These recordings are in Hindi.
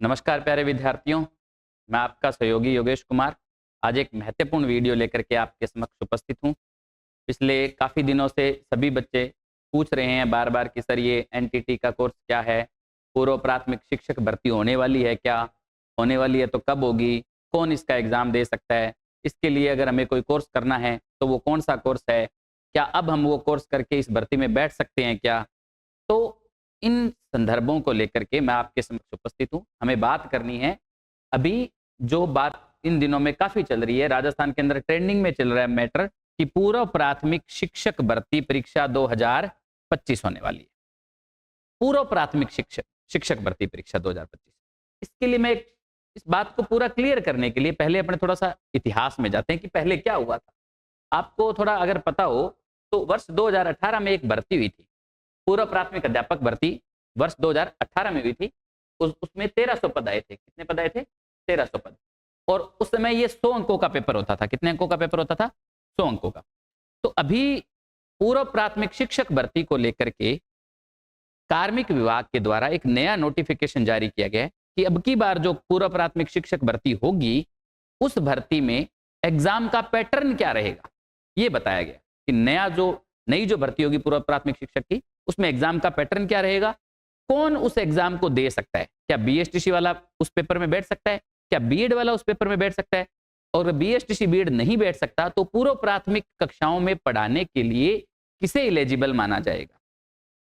नमस्कार प्यारे विद्यार्थियों, मैं आपका सहयोगी योगेश कुमार आज एक महत्वपूर्ण वीडियो लेकर के आपके समक्ष उपस्थित हूं। पिछले काफ़ी दिनों से सभी बच्चे पूछ रहे हैं बार बार कि सर ये एनटीटी का कोर्स क्या है, पूर्व प्राथमिक शिक्षक भर्ती होने वाली है क्या, होने वाली है तो कब होगी, कौन इसका एग्ज़ाम दे सकता है, इसके लिए अगर हमें कोई कोर्स करना है तो वो कौन सा कोर्स है, क्या अब हम वो कोर्स करके इस भर्ती में बैठ सकते हैं क्या। तो इन संदर्भों को लेकर के मैं आपके समक्ष उपस्थित हूँ। हमें बात करनी है अभी जो बात इन दिनों में काफ़ी चल रही है, राजस्थान के अंदर ट्रेंडिंग में चल रहा है मैटर कि पूर्व प्राथमिक शिक्षक भर्ती परीक्षा 2025 होने वाली है। पूर्व प्राथमिक शिक्षक शिक्षक भर्ती परीक्षा 2025। इसके लिए मैं इस बात को पूरा क्लियर करने के लिए पहले अपने थोड़ा सा इतिहास में जाते हैं कि पहले क्या हुआ था। आपको थोड़ा अगर पता हो तो वर्ष 2018 में एक भर्ती हुई थी, पूर्व प्राथमिक अध्यापक भर्ती वर्ष 2018 में हुई थी। उसमें 1300 पद आए थे। कितने पद आए थे? 1300 पद। और उस समय ये 100 अंकों का पेपर होता था। कितने अंकों का पेपर होता था? 100 अंकों का। तो अभी पूर्व प्राथमिक शिक्षक भर्ती को लेकर के कार्मिक विभाग के द्वारा एक नया नोटिफिकेशन जारी किया गया है कि अब की बार जो पूर्व प्राथमिक शिक्षक भर्ती होगी उस भर्ती में एग्जाम का पैटर्न क्या रहेगा, ये बताया गया कि नई जो भर्ती होगी पूर्व प्राथमिक शिक्षक की, उसमें एग्जाम का पैटर्न क्या रहेगा, कौन उस एग्जाम को दे सकता है, क्या बीएसटीसी वाला उस पेपर में बैठ सकता है, क्या बीएड वाला उस पेपर में बैठ सकता है, और बीएसटीसी बीएड नहीं बैठ सकता तो पूर्व प्राथमिक कक्षाओं में पढ़ाने के लिए किसे एलिजिबल माना जाएगा।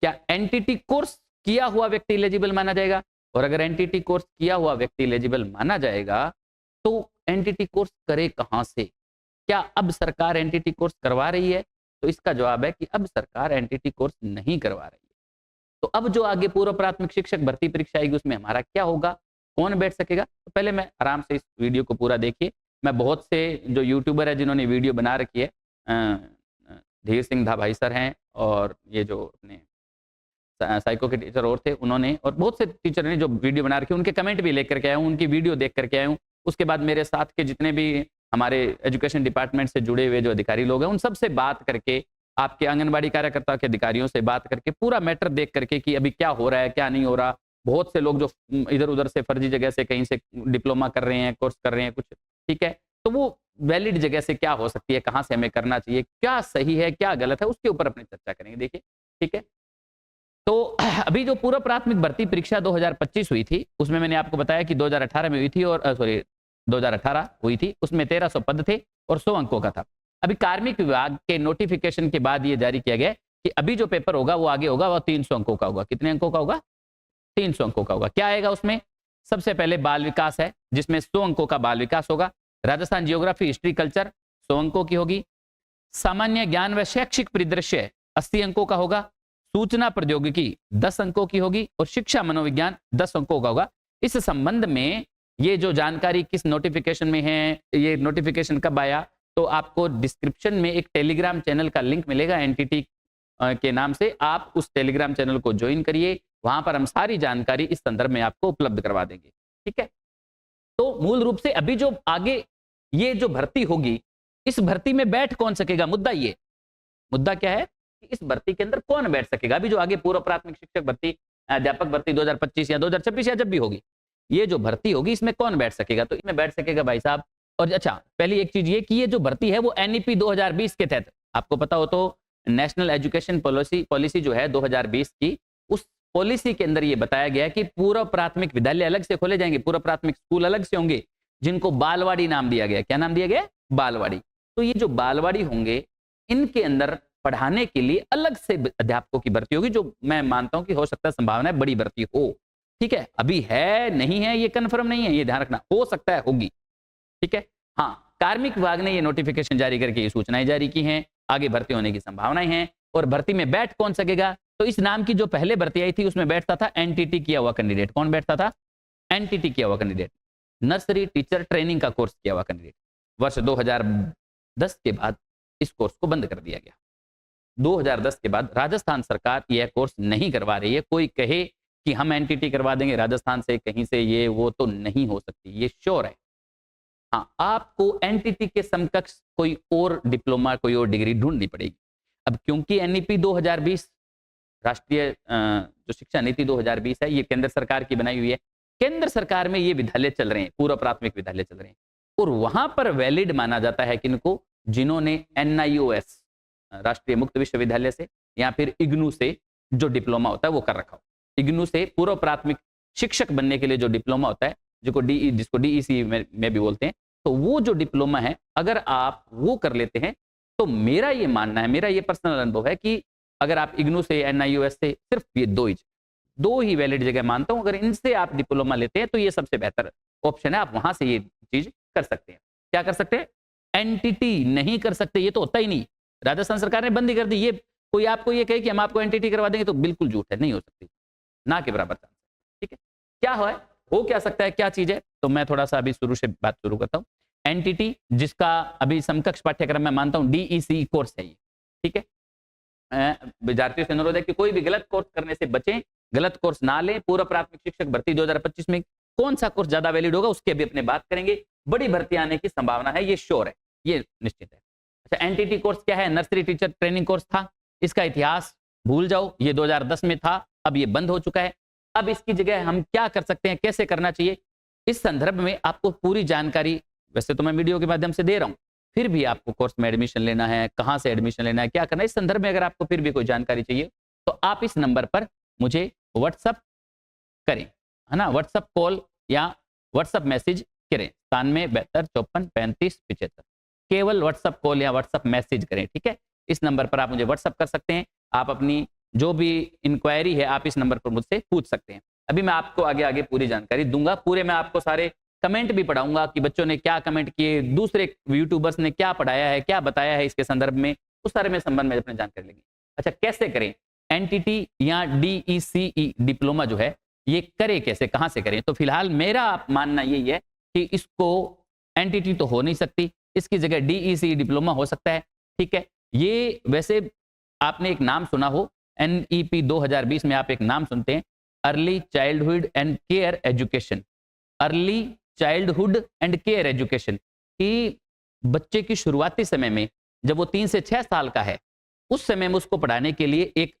क्या एनटीटी कोर्स किया हुआ व्यक्ति एलिजिबल माना जाएगा, और अगर एनटीटी कोर्स किया हुआ व्यक्ति एलिजिबल माना जाएगा तो एनटीटी कोर्स करे कहां से। क्या अब सरकार एनटीटी कोर्स करवा रही है? तो इसका जवाब है कि अब सरकार एनटीटी कोर्स नहीं करवा रही है। तो अब जो आगे पूर्व प्राथमिक शिक्षक भर्ती परीक्षा आएगी उसमें हमारा क्या होगा, कौन बैठ सकेगा। तो पहले मैं आराम से इस वीडियो को पूरा देखिए। मैं बहुत से जो यूट्यूबर है जिन्होंने वीडियो बना रखी है, धीर सिंह धा भाई सर हैं, और ये जो अपने साइको के टीचर और थे उन्होंने, और बहुत से टीचर ने जो वीडियो बना रखी है उनके कमेंट भी लेकर के आया हूँ, उनकी वीडियो देख करके आया हूँ। उसके बाद मेरे साथ के जितने भी हमारे एजुकेशन डिपार्टमेंट से जुड़े हुए जो अधिकारी लोग हैं उन सब से बात करके, आपके आंगनबाड़ी कार्यकर्ता के अधिकारियों से बात करके, पूरा मैटर देख करके कि अभी क्या हो रहा है क्या नहीं हो रहा। बहुत से लोग जो इधर उधर से फर्जी जगह से कहीं से डिप्लोमा कर रहे हैं, कोर्स कर रहे हैं कुछ, ठीक है, तो वो वैलिड जगह से क्या हो सकती है, कहाँ से हमें करना चाहिए, क्या सही है क्या गलत है, उसके ऊपर अपनी चर्चा करेंगे। देखिए, ठीक है। तो अभी जो पूर्व प्राथमिक भर्ती परीक्षा 2025 हुई थी उसमें मैंने आपको बताया कि 2018 में हुई थी, और 2018 हुई थी, उसमें 1300 पद थे और 100 अंकों का था। अभी कार्मिक विभाग के नोटिफिकेशन के बाद ये जारी किया गया कि अभी जो पेपर होगा वो आगे होगा, वो 300 अंकों का होगा। कितने अंकों का होगा? 300 अंकों का होगा। क्या आएगा उसमें? सबसे पहले बाल विकास है जिसमें 100 अंकों का बाल विकास होगा। राजस्थान जियोग्राफी हिस्ट्री कल्चर 100 अंकों की होगी। सामान्य ज्ञान व शैक्षिक परिदृश्य 80 अंकों का होगा। सूचना प्रौद्योगिकी 10 अंकों की होगी, और शिक्षा मनोविज्ञान 10 अंकों का होगा। इस संबंध में ये जो जानकारी किस नोटिफिकेशन में है, ये नोटिफिकेशन कब आया, तो आपको डिस्क्रिप्शन में एक टेलीग्राम चैनल का लिंक मिलेगा एनटीटी के नाम से। आप उस टेलीग्राम चैनल को ज्वाइन करिए, वहां पर हम सारी जानकारी इस संदर्भ में आपको उपलब्ध करवा देंगे, ठीक है। तो मूल रूप से अभी जो आगे ये जो भर्ती होगी, इस भर्ती में बैठ कौन सकेगा, मुद्दा क्या है कि इस भर्ती के अंदर कौन बैठ सकेगा। अभी जो आगे पूर्व प्राथमिक शिक्षक भर्ती, अध्यापक भर्ती 2025 या 2026 या जब भी होगी, ये जो भर्ती होगी इसमें कौन बैठ सकेगा। तो इसमें बैठ सकेगा भाई साहब, और अच्छा पहली एक चीज ये कि ये जो भर्ती है वो एनईपी 2020 के तहत, आपको पता हो तो नेशनल एजुकेशन पॉलिसी जो है 2020 की, उस पॉलिसी के अंदर ये बताया गया है कि पूर्व प्राथमिक विद्यालय अलग से खोले जाएंगे, पूर्व प्राथमिक स्कूल अलग से होंगे, जिनको बालवाड़ी नाम दिया गया। क्या नाम दिया गया? बालवाड़ी। तो ये जो बालवाड़ी होंगे इनके अंदर पढ़ाने के लिए अलग से अध्यापकों की भर्ती होगी, जो मैं मानता हूं कि हो सकता है संभावना है बड़ी भर्ती हो, ठीक है। अभी है नहीं है ये कंफर्म नहीं है, ये ध्यान रखना, हो सकता है होगी, ठीक है। हाँ, कार्मिक विभाग ने ये नोटिफिकेशन जारी करके ये सूचनाएं जारी की हैं, आगे भर्ती होने की संभावनाएं हैं। और भर्ती में बैठ कौन सकेगा, तो इस नाम की जो पहले भर्ती आई थी उसमें बैठता था एनटीटी किया हुआ कैंडिडेट। कौन बैठता था? एनटीटी किया हुआ कैंडिडेट, नर्सरी टीचर ट्रेनिंग का कोर्स किया हुआ कैंडिडेट। वर्ष 2010 के बाद इस कोर्स को बंद कर दिया गया। 2010 के बाद राजस्थान सरकार यह कोर्स नहीं करवा रही है। कोई कहे कि हम एनटीटी करवा देंगे राजस्थान से कहीं से, ये वो तो नहीं हो सकती, ये श्योर है। हाँ, आपको एनटीटी के समकक्ष कोई और डिप्लोमा, कोई और डिग्री ढूंढनी पड़ेगी। अब क्योंकि एनईपी 2020 राष्ट्रीय जो शिक्षा नीति 2020 है, ये केंद्र सरकार की बनाई हुई है, केंद्र सरकार में ये विद्यालय चल रहे हैं, पूर्व प्राथमिक विद्यालय चल रहे हैं, और वहां पर वैलिड माना जाता है किनको, जिन्होंने NIOS राष्ट्रीय मुक्त विश्वविद्यालय से या फिर इग्नू से जो डिप्लोमा होता है वो कर रखा हो। इग्नू से पूर्व प्राथमिक शिक्षक बनने के लिए जो डिप्लोमा होता है, जिसको DEC में भी बोलते हैं, तो वो जो डिप्लोमा है अगर आप वो कर लेते हैं तो मेरा ये मानना है, मेरा ये पर्सनल अनुभव है कि अगर आप इग्नू से NIOS से सिर्फ ये दो ही वैलिड जगह मानता हूं, अगर इनसे आप डिप्लोमा लेते हैं तो ये सबसे बेहतर ऑप्शन है। आप वहां से ये चीज कर सकते हैं। क्या कर सकते हैं? एनटीटी नहीं कर सकते, ये तो होता ही नहीं। राजस्थान सरकार ने बंदी कर दी। ये कोई आपको ये कहे कि हम आपको एनटीटी करवा देंगे तो बिल्कुल झूठ है, नहीं हो सकती, ना के बराबर चांस है। ठीक है, क्या हो क्या सकता है, क्या चीज है, तो मैं थोड़ा सा अभी शुरू से बात शुरू करता हूं। एनटीटी जिसका अभी समकक्ष पाठ्यक्रम मैं मानता हूं DEC कोर्स है ये। ठीक है, विद्यार्थियों से अनुरोध है कि कोई भी गलत कोर्स करने से बचें, गलत कोर्स ना लें। पूर्व प्राथमिक शिक्षक भर्ती 2025 में कौन सा कोर्स ज्यादा वैलिड होगा उसकी अभी अपने बात करेंगे। बड़ी भर्ती आने की संभावना है, ये श्योर है, ये निश्चित है। अच्छा, एनटीटी कोर्स क्या है? नर्सरी टीचर ट्रेनिंग कोर्स था। इसका इतिहास भूल जाओ, ये 2010 में था, अब ये बंद हो चुका है। अब इसकी जगह हम क्या कर सकते हैं, कैसे करना चाहिए, इस संदर्भ में आपको पूरी जानकारी वैसे तो मैं वीडियो के माध्यम से दे रहा हूं, फिर भी आपको कोर्स में एडमिशन लेना है, कहां से एडमिशन लेना है, क्या करना है, इस संदर्भ में अगर आपको फिर भी कोई जानकारी चाहिए तो आप इस नंबर पर मुझे व्हाट्सअप करें, है ना, व्हाट्सअप कॉल या व्हाट्सअप मैसेज करें 9772543575। केवल व्हाट्सअप कॉल या व्हाट्सअप मैसेज करें। ठीक है, इस नंबर पर आप मुझे व्हाट्सअप कर सकते हैं। आप अपनी जो भी इंक्वायरी है आप इस नंबर पर मुझसे पूछ सकते हैं। अभी मैं आपको आगे आगे पूरी जानकारी दूंगा, पूरे मैं आपको सारे कमेंट भी पढ़ाऊंगा कि बच्चों ने क्या कमेंट किए, दूसरे यूट्यूबर्स ने क्या पढ़ाया है, क्या बताया है इसके संदर्भ में, उस सारे में संबंध में अपनी जानकारी लेंगे। अच्छा, कैसे करें एनटीटी या DECE डिप्लोमा जो है ये करे कैसे, कहां से करें? तो फिलहाल मेरा मानना यही है कि इसको एनटीटी तो हो नहीं सकती, इसकी जगह DECE डिप्लोमा हो सकता है। ठीक है, ये वैसे आपने एक नाम सुना हो, NEP 2020 में आप एक नाम सुनते हैं, early childhood and care education. Early childhood and care education कि बच्चे की शुरुआती समय में जब वो 3 से 6 साल का है उस समय में उसको पढ़ाने के लिए एक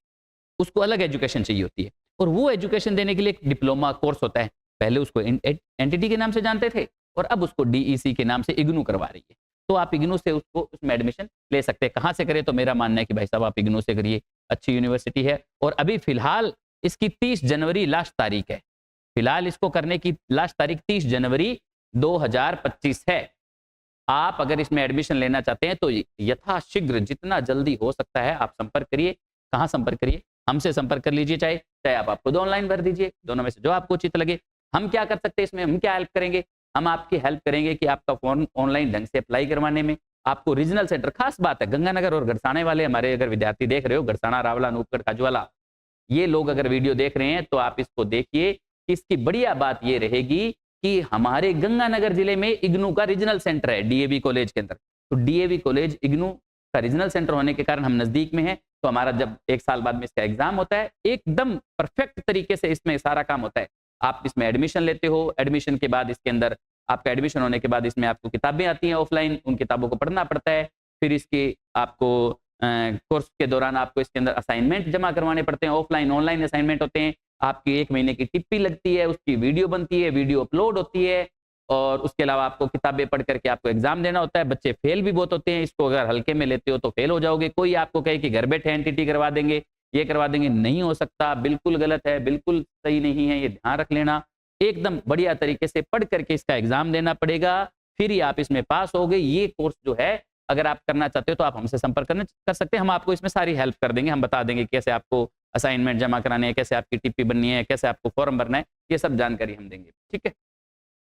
उसको अलग एजुकेशन चाहिए होती है, और वो एजुकेशन देने के लिए एक डिप्लोमा कोर्स होता है। पहले उसको एनटीटी के नाम से जानते थे और अब उसको DEC के नाम से इग्नू करवा रही है। तो आप इग्नू से उसको उसमें एडमिशन ले सकते हैं। कहां से करें? तो मेरा मानना है कि भाई साहब आप इग्नू से करिए, अच्छी यूनिवर्सिटी है, और अभी फिलहाल इसकी 30 जनवरी लास्ट तारीख है। फिलहाल इसको करने की लास्ट तारीख 30 जनवरी 2025 है। आप अगर इसमें एडमिशन लेना चाहते हैं तो यथाशीघ्र जितना जल्दी हो सकता है आप संपर्क करिए। कहां संपर्क करिए? हमसे संपर्क कर लीजिए, चाहे आप खुद ऑनलाइन भर दीजिए, दोनों में से जो आपको उचित लगे। हम क्या कर सकते हैं इसमें, हम क्या हेल्प करेंगे? हम आपकी हेल्प करेंगे कि आपका फॉर्म ऑनलाइन ढंग से अप्लाई करवाने में आपको रीजनल सेंटर, खास बात है गंगानगर और गड़साने वाले हमारे अगर विद्यार्थी देख रहे हो, गड़साना, रावला, अनूपगढ़, खाजवाला, ये लोग अगर वीडियो देख रहे हैं तो आप इसको देखिए। इसकी बढ़िया बात ये रहेगी कि हमारे गंगानगर जिले में इग्नू का रीजनल सेंटर है DAV कॉलेज के अंदर। तो DAV कॉलेज इग्नू का रीजनल सेंटर होने के कारण हम नजदीक में हैं, तो हमारा जब 1 साल बाद में इसका एग्जाम होता है, एकदम परफेक्ट तरीके से इसमें सारा काम होता है। आप इसमें एडमिशन लेते हो, एडमिशन के बाद इसके अंदर आपका एडमिशन होने के बाद इसमें आपको किताबें आती हैं ऑफलाइन, उन किताबों को पढ़ना पड़ता है। फिर इसकी आपको कोर्स के दौरान आपको इसके अंदर असाइनमेंट जमा करवाने पड़ते हैं, ऑफलाइन ऑनलाइन असाइनमेंट होते हैं। आपकी 1 महीने की टिप्पी लगती है, उसकी वीडियो बनती है, वीडियो अपलोड होती है, और उसके अलावा आपको किताबें पढ़ करके आपको एग्जाम देना होता है। बच्चे फेल भी बहुत होते हैं, इसको अगर हल्के में लेते हो तो फेल हो जाओगे। कोई आपको कहे कि घर बैठे एनटीटी करवा देंगे, ये करवा देंगे, नहीं हो सकता, बिल्कुल गलत है, बिल्कुल सही नहीं है, ये ध्यान रख लेना। एकदम बढ़िया तरीके से पढ़ करके इसका एग्जाम देना पड़ेगा, फिर ही आप इसमें पास हो गए। ये कोर्स जो है अगर आप करना चाहते हो तो आप हमसे संपर्क कर सकते हैं, हम आपको इसमें सारी हेल्प कर देंगे। हम बता देंगे कैसे आपको असाइनमेंट जमा कराने हैं, कैसे आपकी टिप्पी बननी है, कैसे आपको फॉर्म भरना है, ये सब जानकारी हम देंगे। ठीक है,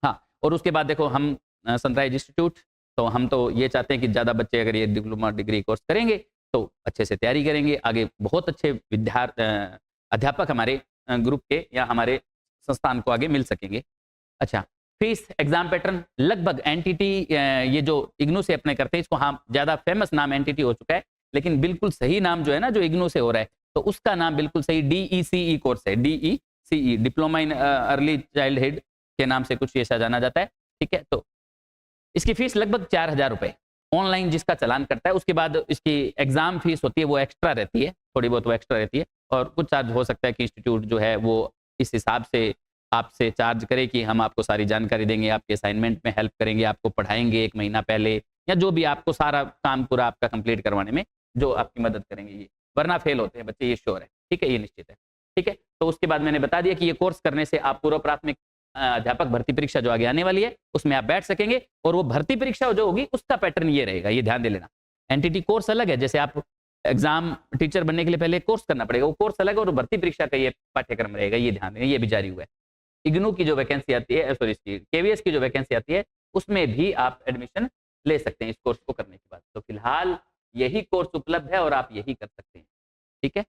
हाँ, और उसके बाद देखो हम सनराइज इंस्टीट्यूट, तो हम तो ये चाहते हैं कि ज़्यादा बच्चे अगर ये डिप्लोमा डिग्री कोर्स करेंगे तो अच्छे से तैयारी करेंगे, आगे बहुत अच्छे अध्यापक हमारे ग्रुप के या हमारे संस्थान को आगे मिल सकेंगे। अच्छा, फीस, एग्जाम पैटर्न लगभग एनटीटी ये जो इग्नू से अपने करते हैं, इसको हाँ ज़्यादा फेमस नाम एनटीटी हो चुका है, लेकिन बिल्कुल सही नाम जो है ना जो इग्नू से हो रहा है, तो उसका नाम बिल्कुल सही DECE कोर्स है। DECE diploma in early childhood के नाम से कुछ ऐसा जाना जाता है। ठीक है, तो इसकी फीस लगभग 4000 रुपए ऑनलाइन जिसका चालान करता है। उसके बाद इसकी एग्जाम फीस होती है वो एक्स्ट्रा रहती है, थोड़ी बहुत वो एक्स्ट्रा रहती है, और कुछ चार्ज हो सकता है कि इंस्टीट्यूट जो है वो इस हिसाब से आपसे चार्ज करे कि हम आपको सारी जानकारी देंगे, आपके असाइनमेंट में हेल्प करेंगे, आपको पढ़ाएंगे 1 महीना पहले, या जो भी आपको सारा काम पूरा आपका कंप्लीट करवाने में जो आपकी मदद करेंगे ये। वरना फेल होते हैं बच्चे, ये श्योर है। ठीक है, ये निश्चित है। ठीक है, तो उसके बाद मैंने बता दिया कि ये कोर्स करने से आप पूर्व प्राथमिक अध्यापक भर्ती परीक्षा जो आगे आने वाली है उसमें आप बैठ सकेंगे, और वो भर्ती परीक्षा जो होगी उसका पैटर्न ये रहेगा, ये ध्यान दे लेना। एनटीटी कोर्स अलग है, जैसे आप एग्जाम टीचर बनने के लिए पहले कोर्स करना पड़ेगा, वो कोर्स अलग है, और भर्ती परीक्षा का ये पाठ्यक्रम रहेगा, ये ध्यान देना, ये भी जारी हुआ है। इग्नू की जो वैकेंसी आती है, सॉरी केवीएस की जो वैकेंसी आती है उसमें भी आप एडमिशन ले सकते हैं इस कोर्स को करने के बाद। तो फिलहाल यही कोर्स उपलब्ध है और आप यही कर सकते हैं। ठीक है,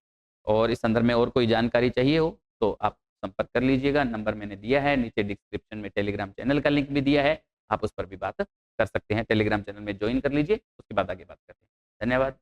और इस संदर्भ में और कोई जानकारी चाहिए हो तो आप संपर्क कर लीजिएगा। नंबर मैंने दिया है नीचे, डिस्क्रिप्शन में टेलीग्राम चैनल का लिंक भी दिया है, आप उस पर भी बात कर सकते हैं। टेलीग्राम चैनल में ज्वाइन कर लीजिए, उसके बाद आगे बात करते हैं। धन्यवाद।